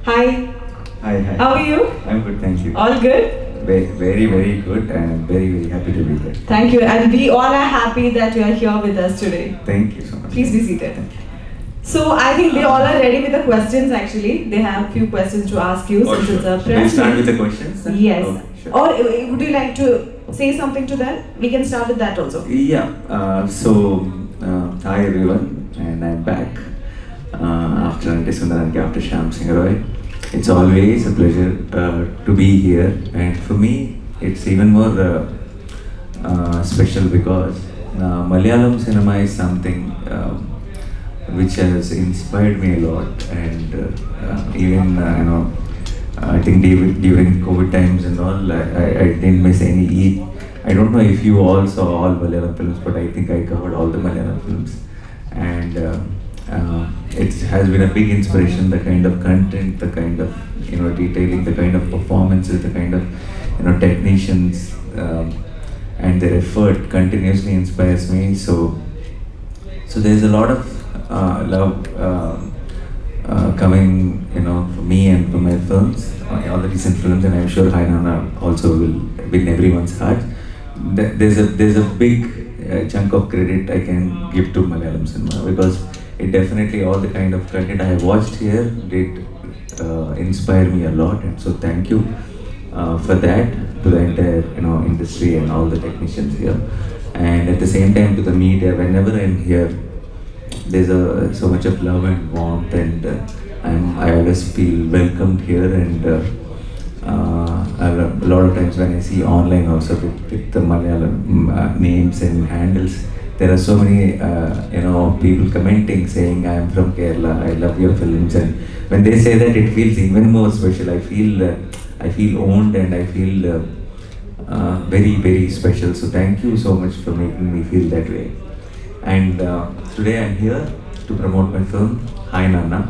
Hi, Hi, hi. how are you? I'm good, thank you. All good? Very, very good, and I'm very, very happy to be here. Thank you. And we all are happy that you are here with us today. Thank you so much. Please be seated. Thank you. So I think they all are ready with the questions actually. They have few questions to ask you Oh, since sure. it's a Should we press start meet. with the questions? Then? Yes. Okay, sure. Or would you like to say something to them? We can start with that also. Yeah, hi everyone, and I'm back after Sundaran after Shyam Singh Roy. It's always a pleasure to be here, and for me, it's even more special because Malayalam cinema is something which has inspired me a lot, and even I think during COVID times and all, I didn't miss any Eid. I don't know if you all saw all Malayalam films, but I think I covered all the Malayalam films, and it has been a big inspiration. The kind of content, the kind of detailing, the kind of performances, the kind of technicians, and their effort continuously inspires me. So there's a lot of love coming, for me and for my films, all the recent films, and I'm sure Hi Nanna also will win everyone's heart. There's a big chunk of credit I can give to Malayalam cinema because it definitely all the kind of content I have watched here did inspire me a lot, and so thank you for that to the entire industry and all the technicians here, and at the same time to the media. Whenever I'm here, there's so much of love and warmth, and I always feel welcomed here. And a lot of times when I see online also with the Malayalam names and handles, there are so many people commenting saying I am from Kerala, I love your films, and when they say that, it feels even more special. I feel owned, and I feel very, very special. So thank you so much for making me feel that way. And today I'm here to promote my film, Hi Nanna.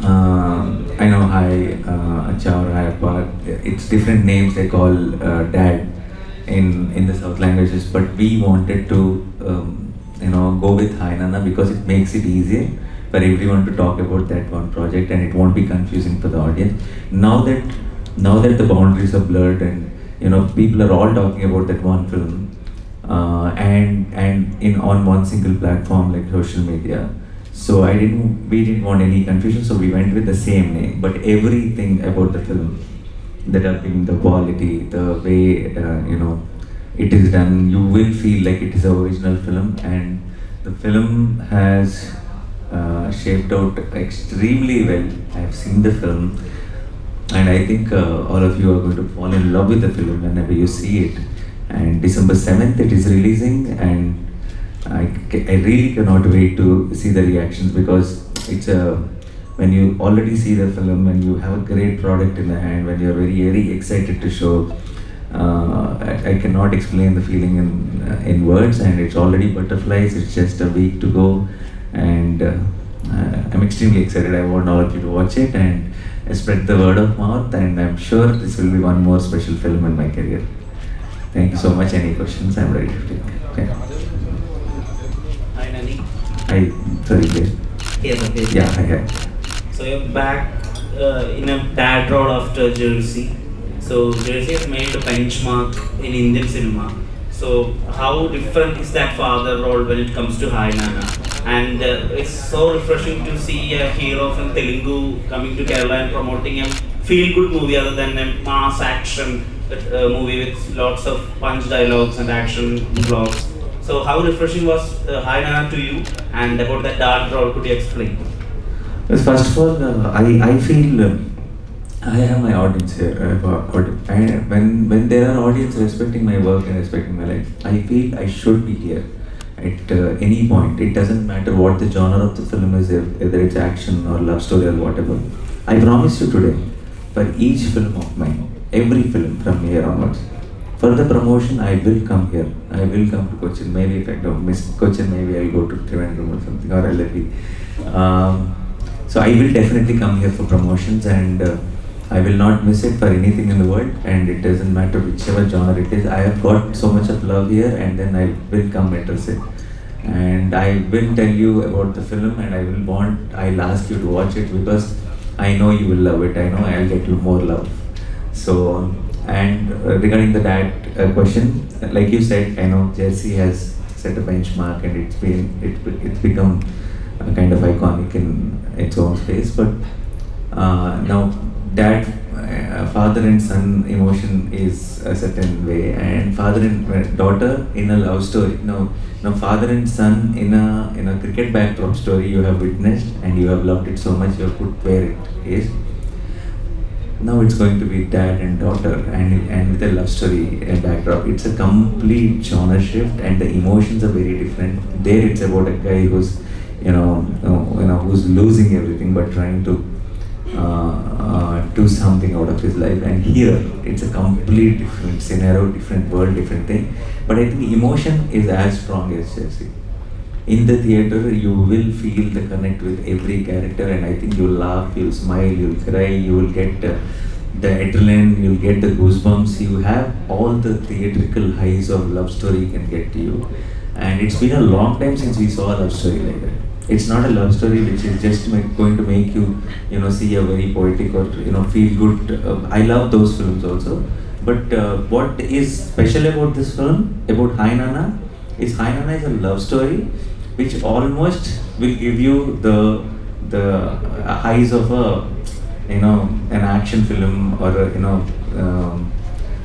I know Hi Achar, Hi Appa, it's different names they call dad in the South languages, but we wanted to go with Hi Nanna because it makes it easier for everyone to talk about that one project, and it won't be confusing for the audience. Now that the boundaries are blurred, and people are all talking about that one film, and in on one single platform like social media. So we didn't want any confusion, so we went with the same name. But everything about the film, the dubbing, the quality, the way it is done, you will feel like it is an original film, and the film has shaped out extremely well. I've seen the film, and I think all of you are going to fall in love with the film whenever you see it. And December 7th it is releasing, and I really cannot wait to see the reactions because it's when you already see the film, when you have a great product in the hand, when you're very, very excited to show, I cannot explain the feeling in words, and it's already butterflies. It's just a week to go, and I'm extremely excited. I want all of you to watch it and spread the word of mouth, and I'm sure this will be one more special film in my career. Thank you so much. Any questions? I'm ready to take. Okay. Hi Nani. Hi, sorry. Yes, okay. Yeah, hi. So you're back in a dad role after Jersey. So Jersey has made a benchmark in Indian cinema. So how different is that father role when it comes to Hi Nanna? And it's so refreshing to see a hero from Telugu coming to Kerala and promoting a feel-good movie other than a mass action movie with lots of punch dialogues and action vlogs. So how refreshing was Hi Nanna to you, and about that dad role, could you explain? Yes, first of all, I feel I have my audience here. And when there are audience respecting my work and respecting my life, I feel I should be here at any point. It doesn't matter what the genre of the film is, whether it's action or love story or whatever. I promise you today, for each film of mine, every film from here onwards, for the promotion, I will come here. I will come to Cochin. Maybe if I don't miss Cochin, maybe I'll go to Trivandrum or something, or LLP. So I will definitely come here for promotions, and I will not miss it for anything in the world. And it doesn't matter whichever genre it is. I have got so much of love here, and then I will come address it. And I will tell you about the film, and I'll ask you to watch it because I know you will love it. I know I'll get you more love. So, and regarding the dad question, like you said, I know Jersey has set a benchmark, and it's become kind of iconic in its own space. But now, dad, father and son emotion is a certain way, and father and daughter in a love story. Now father and son in a cricket backdrop story you have witnessed, and you have loved it so much you have put where it is. Now it's going to be dad and daughter, and with a love story backdrop. It's a complete genre shift, and the emotions are very different. There, it's about a guy who's, who's losing everything but trying to do something out of his life. And here, it's a complete different scenario, different world, different thing. But I think emotion is as strong as Chelsea. In the theater, you will feel the connect with every character, and I think you'll laugh, you'll smile, you'll cry, you will get the adrenaline, you'll get the goosebumps. You have all the theatrical highs of love story can get to you. And it's been a long time since we saw a love story like that. It's not a love story which is just going to make you, see a very poetic or feel good. I love those films also. But what is special about this film, about Hi Nanna, is Hi Nanna is a love story which almost will give you the highs of a an action film, or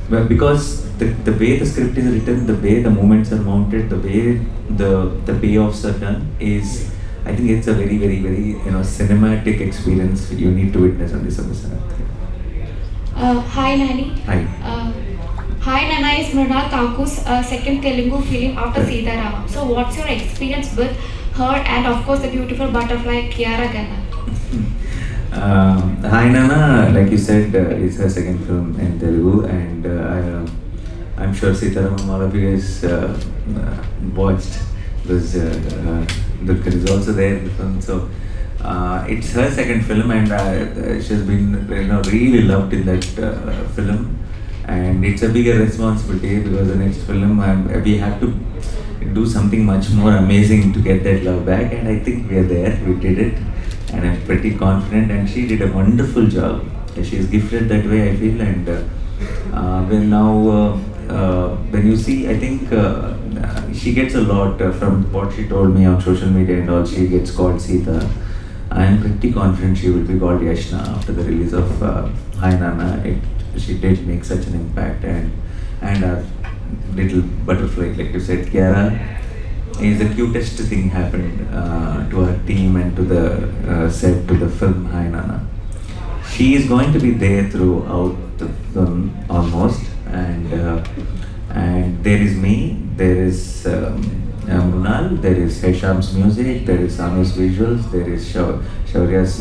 but because the way the script is written, the way the moments are mounted, the way the payoffs are done is, I think it's a very very very cinematic experience you need to witness on this episode. Hi Nani. Hi. Hi Nanna is Mrunal Thakur's second Telugu film after Right. Sita Rama. So what's your experience with her and of course the beautiful butterfly Kiara Ganna? Hi Nanna, like you said, is her second film in Telugu, and I'm sure Sitaram, all of you guys watched, because Dulquer is also there in the film. So it's her second film, and she's been really loved in that film. And it's a bigger responsibility, because the next film we have to do something much more amazing to get that love back, and I think we are there. We did it, and I'm pretty confident. And she did a wonderful job. She is gifted that way, I feel. And when you see, I think she gets a lot from what she told me on social media and all. She gets called Sita. I am pretty confident she will be called Yashna after the release of Hi Nanna. She did make such an impact, and our little butterfly, like you said, Kiara, is the cutest thing happened to our team and to the set, to the film Hi Nanna. She is going to be there throughout the film almost, and there is me, there is Mrunal, there is Hesham's music, there is Anu's visuals, there is Shaurya's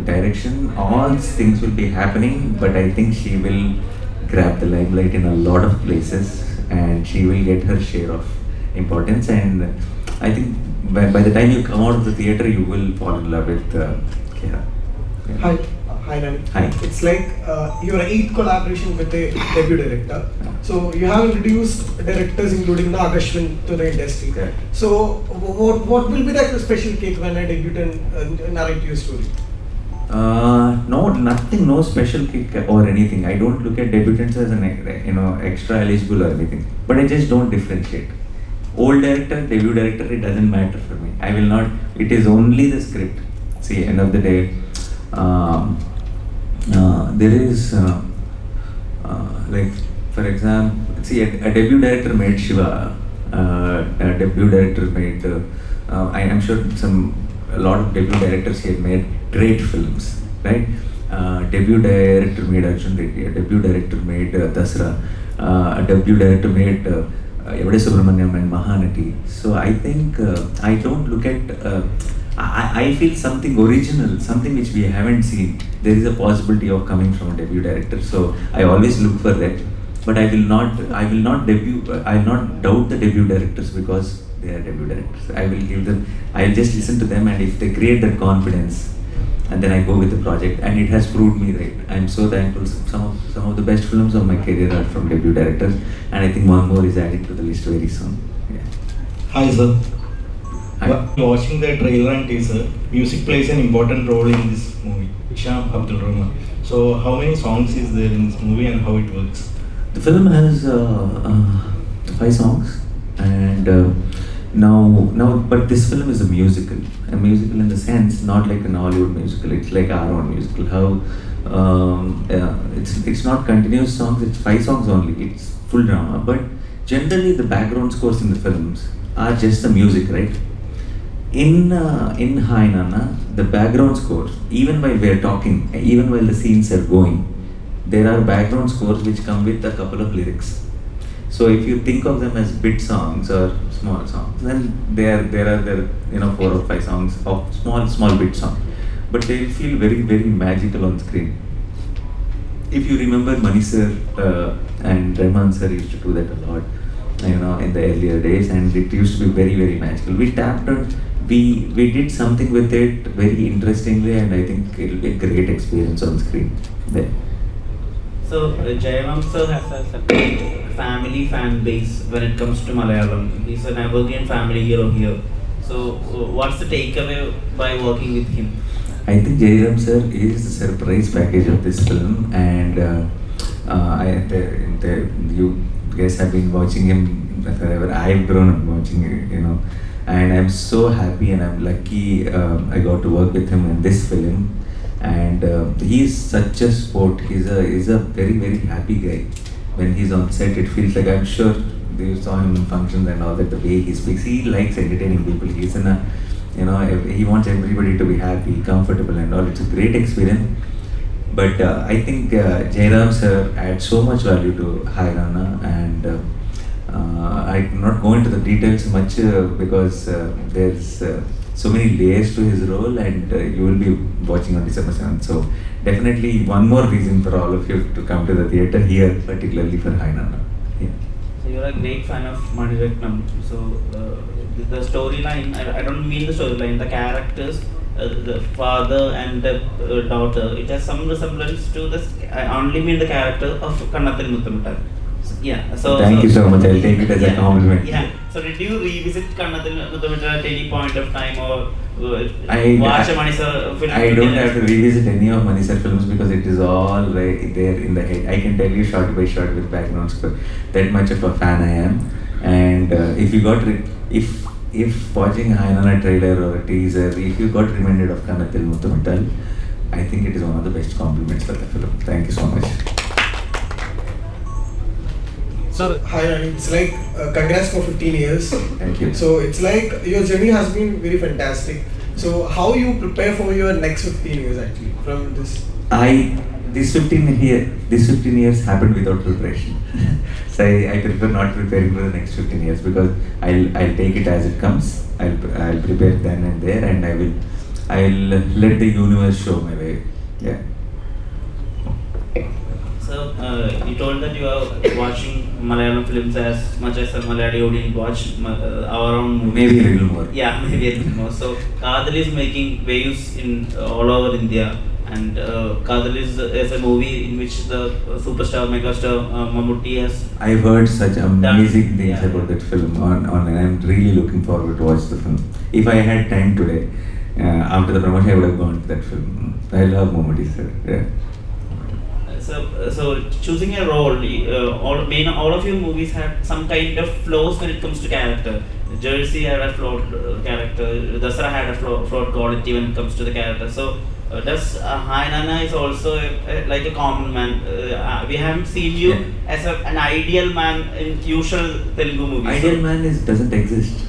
direction. All these things will be happening, but I think she will grab the limelight in a lot of places, and she will get her share of importance. And I think by the time you come out of the theater, you will fall in love with Kiara. Yeah. Hi Nani. Hi. It's like your eighth collaboration with a debut director. So you have introduced directors including Nagashwin to the industry. Correct. So what will be that special cake when a debutant narrate your story? No, nothing, no special kick or anything. I don't look at debutants as an extra eligible or anything. But I just don't differentiate. Old director, debut director, it doesn't matter for me. I will not. It is only the script. See, end of the day, there is like, for example, see, a debut director made Shiva. A debut director made. I am sure a lot of debut directors here made great films, right? Debut director made Arjun Reddy, a debut director made Dasra, a debut director made Evade Subramaniam and Mahanati. So I think I don't look at. I feel something original, something which we haven't seen. There is a possibility of coming from a debut director. So I always look for that. But I will not doubt the debut directors because they are debut directors. I'll just listen to them, and if they create that confidence, and then I go with the project, and it has proved me right. I'm so thankful. Some of the best films of my career are from debut directors, and I think one more is added to the list very soon. Yeah. Hi sir. Hi. Watching the trailer and teaser, music plays an important role in this movie. Isham Abdul Rahman. So, how many songs is there in this movie and how it works? The film has 5 songs, and but this film is a musical in the sense not like an Hollywood musical. It's like our own musical. How it's not continuous songs. It's 5 songs only. It's full drama, but generally the background scores in the films are just the music, right? In Hi Nanna, the background scores, even while we are talking, even while the scenes are going, there are background scores which come with a couple of lyrics. So if you think of them as bit songs or small songs, then there are 4 or 5 songs of small bit songs, but they feel very magical on screen. If you remember Mani sir and Rahman sir used to do that a lot, in the earlier days, and it used to be very magical. We tapped on, we did something with it very interestingly, and I think it'll be a great experience on screen there. So Jayram sir has a separate family fan base when it comes to Malayalam. He's an evergreen family hero here. So what's the takeaway by working with him? I think Jairam sir is the surprise package of this film, and you guys have been watching him forever. I've grown up watching it, and I'm so happy and I'm lucky I got to work with him in this film. And he's such a sport. He's a very happy guy. When he's on set, it feels like, I'm sure you saw him in functions and all that. The way he speaks, he likes entertaining people. He's in a, he wants everybody to be happy, comfortable, and all. It's a great experience. But I think Jairam sir adds so much value to Hi Nanna, and I'm not go into the details much because there's so many layers to his role, and you will be watching on December 7th. So definitely one more reason for all of you to come to the theatre here, particularly for Hi Nanna. Yeah. So you're a great fan of Maniratnam. So the storyline, I don't mean the storyline, the characters, the father and the daughter, it has some resemblance to this. I only mean the character of Kannathil Muthamittal. Yeah. So Thank you so much. I'll take it as a compliment. Yeah. So did you revisit Kannathil Muthamittal at any point of time, or watch a Mani sir film? I don't have to revisit any of Mani sir films because it is all right there in the head. I can tell you shot by shot with background score. That much of a fan I am. And if you got if watching Hi Nanna trailer or a teaser, if you got reminded of Kannathil Muthamittal, I think it is one of the best compliments for the film. Thank you so much. Sir, hi, Nani. It's like congrats for 15 years. Thank you. So it's like your journey has been very fantastic. So how you prepare for your next 15 years actually from this? These 15 years happened without preparation. So I prefer not preparing for the next 15 years because I'll take it as it comes. I'll prepare then and there, and I'll let the universe show my way. Yeah. So you told that you are watching Malayalam films as much as a Malayali audience watch our own movies. Maybe a little more. Yeah, maybe a little more. So Kadal is making waves in all over India, and Kadal is a movie in which the superstar, megastar Mammootty has. I've heard such amazing things Yeah. about that film online. I'm really looking forward to watch the film. If I had time today, after the promotion, I would have gone to that film. I love Mammootty sir. Yeah. So choosing a role, all of your movies had some kind of flaws when it comes to character. Jersey had a flawed character. Dasara had a flawed quality when it comes to the character. So does Hi Nanna is also like a common man. We haven't seen you as an ideal man in usual Telugu movies. Ideal man doesn't exist.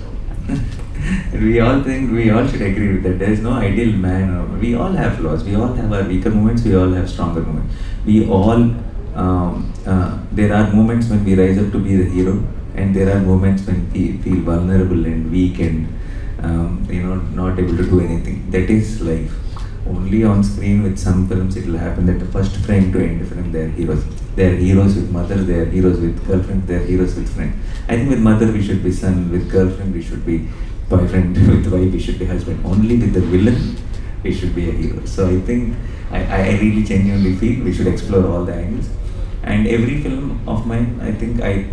We all should agree with that. There is no ideal man. We all have flaws. We all have our weaker moments. We all have stronger moments. We all, there are moments when we rise up to be the hero, and there are moments when we feel vulnerable and weak and, not able to do anything. That is life. Only on screen with some films it will happen that the first frame to end frame they are heroes. They are heroes with mother, they are heroes with girlfriend, they are heroes with friend. I think with mother we should be son, with girlfriend we should be boyfriend, with wife we should be husband. Only with the villain we should be a hero. So I think I really genuinely feel we should explore all the angles. And every film of mine, I think I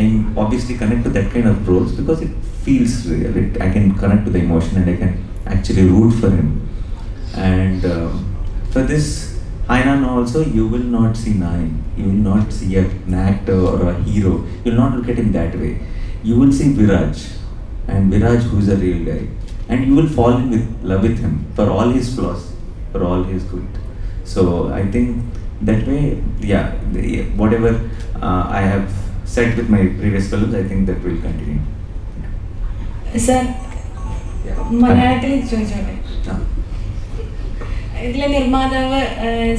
I obviously connect to that kind of roles because it feels real. I can connect to the emotion and I can actually root for him. And for this, Hainan also, you will not see Nani. You will not see an actor or a hero. You will not look at him that way. You will see Viraj, and Viraj, who's a real guy, and you will fall in love with him for all his flaws, for all his good. So I think that way, yeah, whatever I have said with my previous films, I think that will continue. Sir Yeah. മലയാളത്തിൽ ചോദിച്ചോട്ടെ, Ah. ഇതിലെ നിർമ്മാതാവ്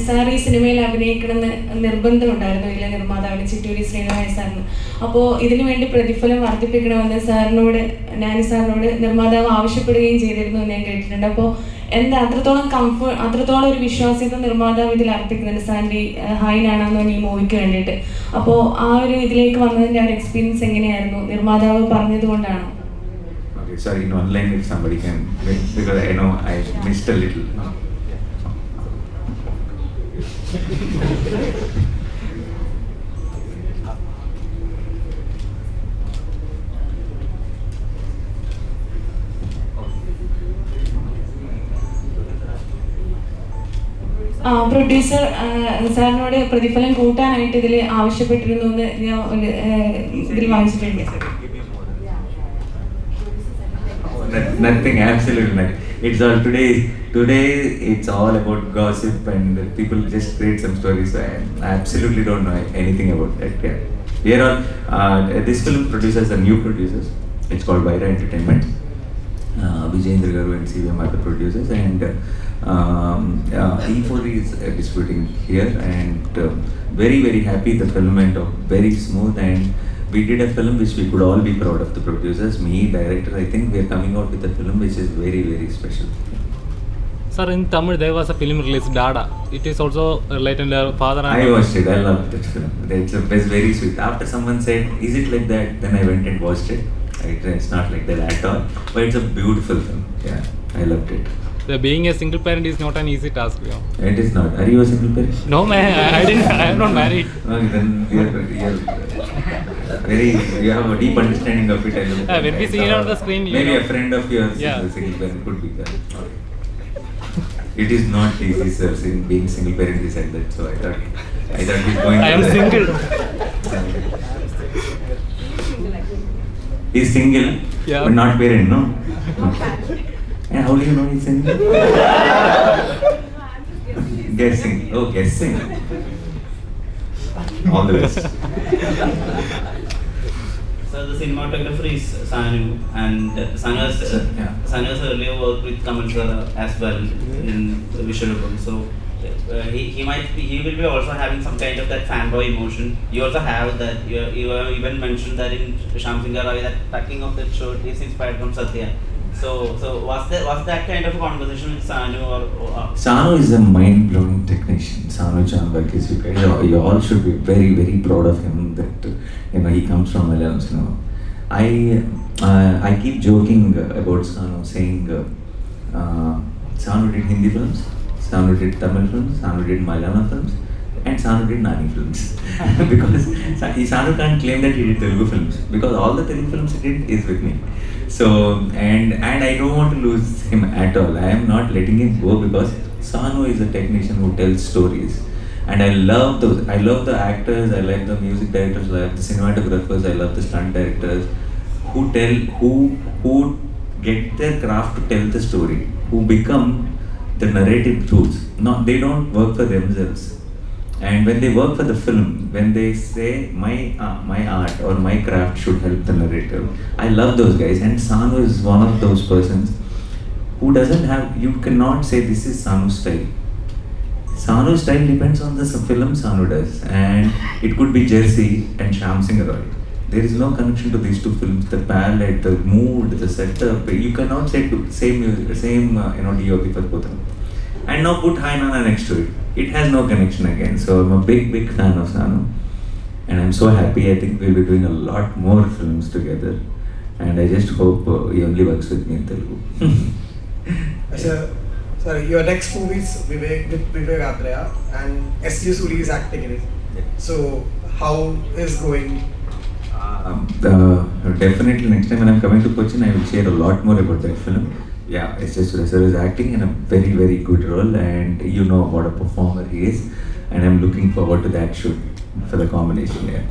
sir ഈ സിനിമയിൽ അഭിനയിക്കണമെന്ന് നിർബന്ധമുണ്ടായിരുന്നു ഇതിലെ നിർമ്മാതാവിന്, ചിറ്റൂരി ശ്രീനിവാസ് സാറിന്. അപ്പോൾ ഇതിനു വേണ്ടി പ്രതിഫലം വർദ്ധിപ്പിക്കണമെന്ന് സാറിനോട്, നാനി സാറിനോട് നിർമ്മാതാവ് ആവശ്യപ്പെടുകയും ചെയ്തിരുന്നു എന്ന് ഞാൻ കേട്ടിട്ടുണ്ട്. അപ്പോൾ എന്താ അത്രത്തോളം ഒരു വിശ്വാസ്യത നിർമ്മാതാവ് ഇതിൽ അർപ്പിക്കുന്നുണ്ട് സാറിൻ്റെ ഹൈനാണെന്നോ ഈ മൂവിക്ക് വേണ്ടിയിട്ട്. അപ്പോൾ ആ ഒരു ഇതിലേക്ക് വന്നതിൻ്റെ ഒരു എക്സ്പീരിയൻസ് എങ്ങനെയായിരുന്നു? നിർമ്മാതാവ് പറഞ്ഞത് കൊണ്ടാണോ? Okay, sorry, in one line if somebody can, because I know I missed a little. Producer സാറിനോട് പ്രതിഫലം കൂട്ടാനായിട്ട് ഇതിൽ ആവശ്യപ്പെട്ടിരുന്നു എന്ന് ഞാൻ ഇതിൽ വായിച്ചിട്ടുണ്ട്. Nothing, absolutely nothing. It's all today it's all about gossip and people just create some stories. So I absolutely don't know anything about that. Yeah. We are all, this film producers are new producers. It's called Vaira Entertainment. Vijayendra Garu and CVM are the producers, and E4 is distributing here, and very very happy. The film went off very smooth, and we did a film which we could all be proud of. The producers, me, director, I think we are coming out with a film which is very very special. Sir, in Tamil there was a film released, Dada. It is also related to father and... I watched it. I loved that film. It's very sweet. After someone said, "Is it like that?" Then I went and watched it. It's not like that at all. But it's a beautiful film. Yeah, I loved it. Being a single parent is not an easy task. It is not. Are you a single parent? No, man. I am not married. Okay, then you have a deep understanding of it. When we see it on the screen, maybe a friend of yours is a single parent, could be that. Okay. It is not easy, sir. Being single parent, he said that. So I thought he's going. I am single. He's single, Yeah. but not parent, no? And how do you know he's single? Guessing. Oh, guessing. All the best. So the cinematographer is Sanu, and Sanu has earlier worked with Kamal sir as well in the visual album. So he will be also having some kind of that fanboy emotion. You also have that. You have even mentioned that in Shyam Singh Ravi, that tucking of that shirt is inspired from Satya. So was that kind of a conversation with Sanu or Sanu is a mind-blowing technician. Sanu Chanbak is, you all should be very very proud of him. That he comes from Malayalam cinema. I keep joking about Sanu, saying Sanu did Hindi films, Sanu did Tamil films, Sanu did Malayalam films, and Sanu did Nani films. Because Sanu can't claim that he did Telugu films, because all the Telugu films he did is with me. So and I don't want to lose him at all. I am not letting him go, because Sanu is a technician who tells stories, and I love the actors, I like the music directors, I love the cinematographers, I love the stunt directors who get their craft to tell the story, who become the narrative tools. No, they don't work for themselves. And when they work for the film, when they say my art or my craft should help the narrative, I love those guys. And Sanu is one of those persons who doesn't have, you cannot say this is Sanu's style. Sanu's style depends on the film Sanu does, and it could be Jersey and Shyam Singh Roy. There is no connection to these two films. The palette, the mood, the setup, you cannot say same DOP for both of them. And now put Hi Nanna next to it. It has no connection again. So I'm a big fan of Sanu, and I'm so happy. I think we'll be doing a lot more films together, and I just hope he only works with me in Telugu. Sorry, your next movie is Vivek Atraya, and S.J. Suri is acting in it. So how is going? Definitely next time when I'm coming to Cochin, I will share a lot more about that film. Yeah, S.S. Surya sir is acting in a very, very good role, and you know what a performer he is. And I'm looking forward to that shoot for the combination. Yeah.